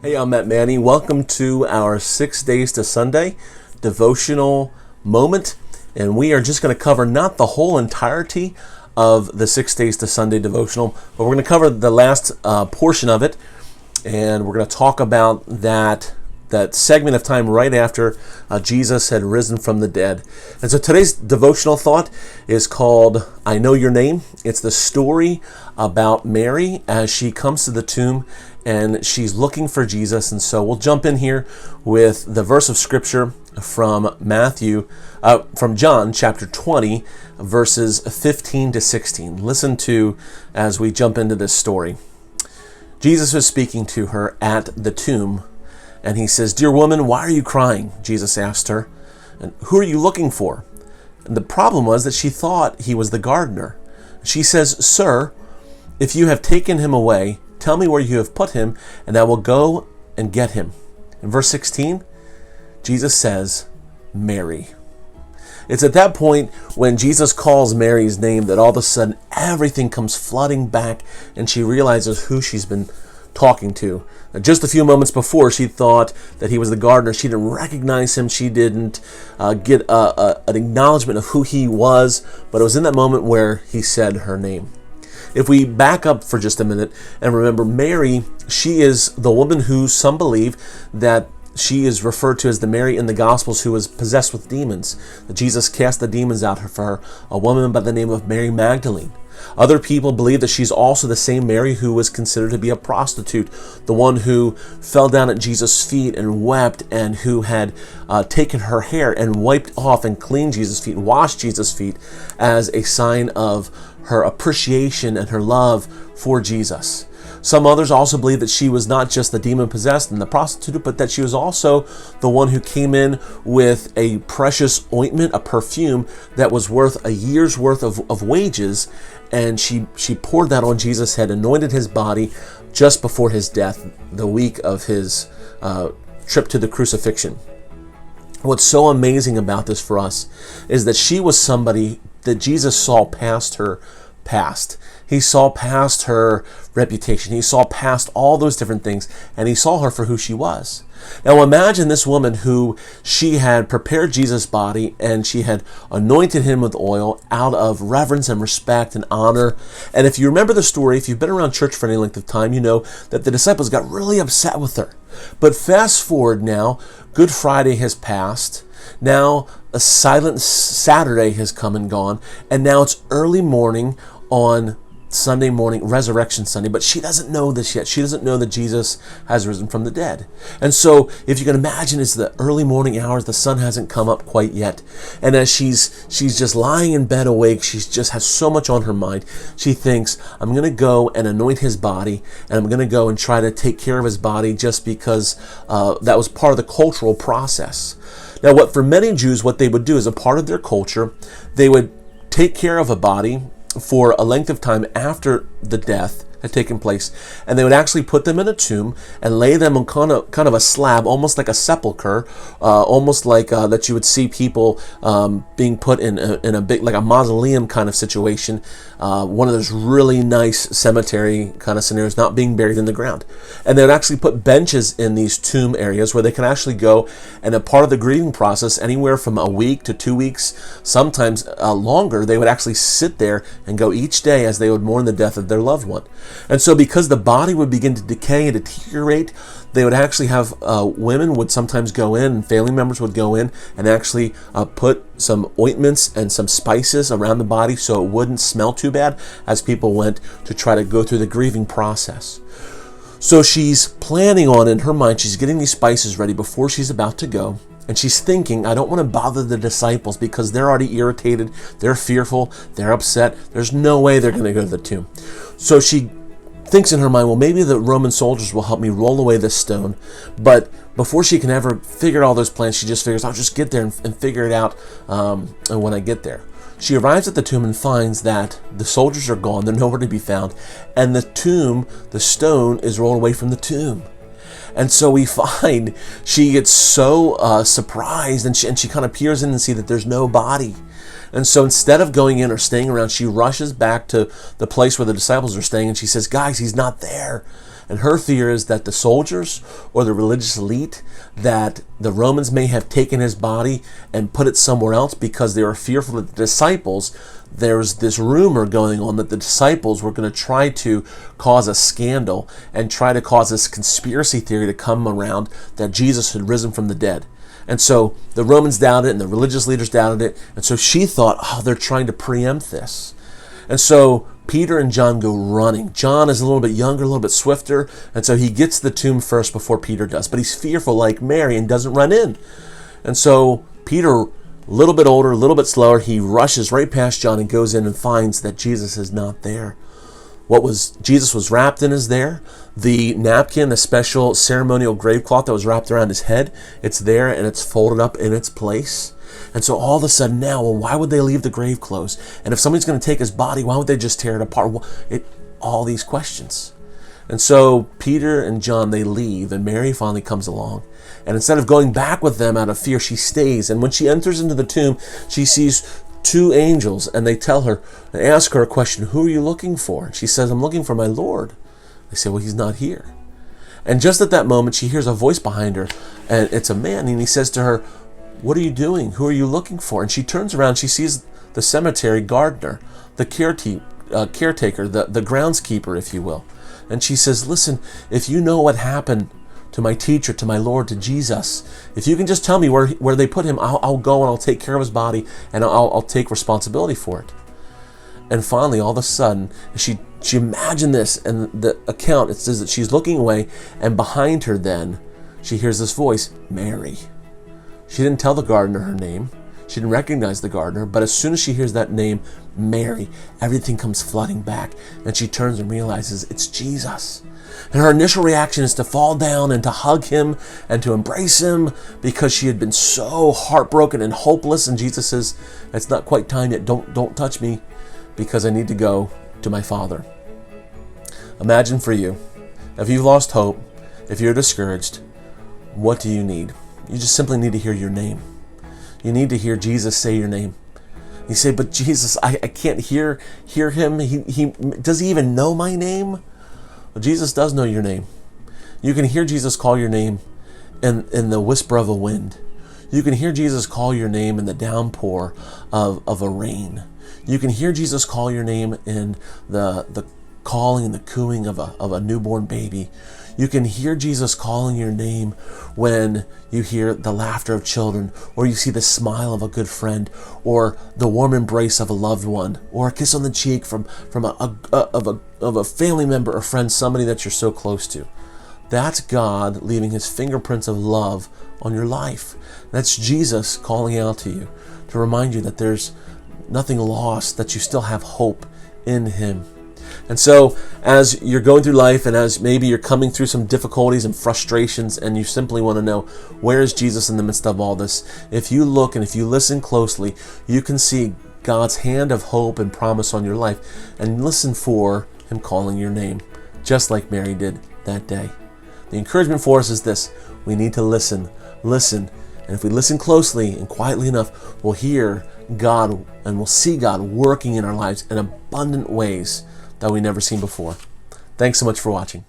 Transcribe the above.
Hey, I'm Matt Manny. Welcome to our 6 Days to Sunday devotional moment. And we are just going to cover not the whole entirety of the 6 Days to Sunday devotional, but we're going to cover the last portion of it. And we're going to talk about that segment of time right after Jesus had risen from the dead. And so today's devotional thought is called I Know Your Name. It's the story about Mary as she comes to the tomb and she's looking for Jesus. And so we'll jump in here with the verse of scripture from John chapter 20, verses 15 to 16. Listen to as we jump into this story. Jesus was speaking to her at the tomb, and he says, "Dear woman, why are you crying?" Jesus asked her. "And who are you looking for?" And the problem was that she thought he was the gardener. She says, "Sir, if you have taken him away, tell me where you have put him, and I will go and get him." In verse 16, Jesus says, "Mary." It's at that point when Jesus calls Mary's name that all of a sudden everything comes flooding back and she realizes who she's been talking to. Just a few moments before, she thought that he was the gardener. She didn't recognize him. She didn't get an acknowledgement of who he was, but it was in that moment where he said her name. If we back up for just a minute and remember Mary, she is the woman who some believe that she is referred to as the Mary in the Gospels who was possessed with demons. Jesus cast the demons out for her, a woman by the name of Mary Magdalene. Other people believe that she's also the same Mary who was considered to be a prostitute, the one who fell down at Jesus' feet and wept, and who had taken her hair and wiped off and cleaned Jesus' feet, washed Jesus' feet as a sign of her appreciation and her love for Jesus. Some others also believe that she was not just the demon-possessed and the prostitute, but that she was also the one who came in with a precious ointment, a perfume that was worth a year's worth of wages, and she poured that on Jesus' head, anointed his body just before his death, the week of his trip to the crucifixion. What's so amazing about this for us is that she was somebody that Jesus saw past her past. He saw past her reputation. He saw past all those different things, and he saw her for who she was. Now imagine this woman who she had prepared Jesus' body and she had anointed him with oil out of reverence and respect and honor. And if you remember the story, if you've been around church for any length of time, you know that the disciples got really upset with her. But fast forward now, Good Friday has passed. Now a silent Saturday has come and gone, and now it's early morning on Sunday morning, Resurrection Sunday, but she doesn't know this yet. She doesn't know that Jesus has risen from the dead. And so, if you can imagine, it's the early morning hours, the sun hasn't come up quite yet. And as she's just lying in bed awake, she just has so much on her mind. She thinks, I'm going to go and anoint his body, and I'm going to go and try to take care of his body just because that was part of the cultural process. Now, for many Jews, what they would do as a part of their culture, they would take care of a body for a length of time after the death had taken place, and they would actually put them in a tomb and lay them on kind of a slab, almost like a sepulcher, almost like that you would see people being put in a big, like a mausoleum kind of situation, one of those really nice cemetery kind of scenarios, not being buried in the ground. And they would actually put benches in these tomb areas where they can actually go, and a part of the grieving process, anywhere from a week to 2 weeks, sometimes longer, they would actually sit there and go each day as they would mourn the death of their loved one. And so because the body would begin to decay and deteriorate, they would actually have women would sometimes go in, and family members would go in and actually put some ointments and some spices around the body so it wouldn't smell too bad as people went to try to go through the grieving process. So she's planning on, in her mind, she's getting these spices ready before she's about to go. And she's thinking, I don't want to bother the disciples because they're already irritated, they're fearful, they're upset. There's no way they're going to go to the tomb. So she thinks in her mind, well, maybe the Roman soldiers will help me roll away this stone. But before she can ever figure all those plans, she just figures, I'll just get there and figure it out when I get there. She arrives at the tomb and finds that the soldiers are gone, they're nowhere to be found, and the stone is rolled away from the tomb. And so we find she gets so surprised, and she kind of peers in and sees that there's no body. And so instead of going in or staying around, she rushes back to the place where the disciples are staying, and she says, guys, he's not there. And her fear is that the soldiers or the religious elite, that the Romans may have taken his body and put it somewhere else because they were fearful that the disciples, there's this rumor going on that the disciples were going to try to cause a scandal and try to cause this conspiracy theory to come around that Jesus had risen from the dead. And so the Romans doubted it and the religious leaders doubted it. And so she thought, oh, they're trying to preempt this. And so Peter and John go running. John is a little bit younger, a little bit swifter, and so he gets to the tomb first before Peter does. But he's fearful like Mary and doesn't run in. And so Peter, a little bit older, a little bit slower, he rushes right past John and goes in and finds that Jesus is not there. Jesus was wrapped in is there. The napkin, the special ceremonial grave cloth that was wrapped around his head, it's there and it's folded up in its place. And so all of a sudden now, well, why would they leave the grave closed? And if somebody's going to take his body, why would they just tear it apart? All these questions. And so Peter and John, they leave, and Mary finally comes along. And instead of going back with them out of fear, she stays. And when she enters into the tomb, she sees two angels, and they tell her and ask her a question, who are you looking for? And she says, I'm looking for my Lord. They say, well, he's not here. And just at that moment, she hears a voice behind her, and it's a man, and he says to her, what are you doing? Who are you looking for? And she turns around, she sees the cemetery gardener, the caretaker, the groundskeeper, if you will. And she says, listen, if you know what happened to my teacher, to my Lord, to Jesus, if you can just tell me where they put him, I'll go and I'll take care of his body, and I'll take responsibility for it. And finally, all of a sudden, she imagined this, and the account, it says that she's looking away, and behind her then, she hears this voice, Mary. She didn't tell the gardener her name. She didn't recognize the gardener, but as soon as she hears that name, Mary, everything comes flooding back, and she turns and realizes it's Jesus. And her initial reaction is to fall down and to hug him and to embrace him because she had been so heartbroken and hopeless. And Jesus says, it's not quite time yet. Don't touch me because I need to go to my Father. Imagine for you, if you've lost hope, if you're discouraged, what do you need? You just simply need to hear your name. You need to hear Jesus say your name. You say, but Jesus, I can't hear him. Does he even know my name? Well, Jesus does know your name. You can hear Jesus call your name in the whisper of a wind. You can hear Jesus call your name in the downpour of a rain. You can hear Jesus call your name in the calling and the cooing of a newborn baby. You can hear Jesus calling your name when you hear the laughter of children, or you see the smile of a good friend, or the warm embrace of a loved one, or a kiss on the cheek from a family member or friend, somebody that you're so close to. That's God leaving his fingerprints of love on your life. That's Jesus calling out to you to remind you that there's nothing lost, that you still have hope in him. And so as you're going through life, and as maybe you're coming through some difficulties and frustrations, and you simply want to know, where is Jesus in the midst of all this? If you look and if you listen closely, you can see God's hand of hope and promise on your life, and listen for him calling your name, just like Mary did that day. The encouragement for us is this: we need to listen. And if we listen closely and quietly enough, we'll hear God and we'll see God working in our lives in abundant ways that we've never seen before. Thanks so much for watching.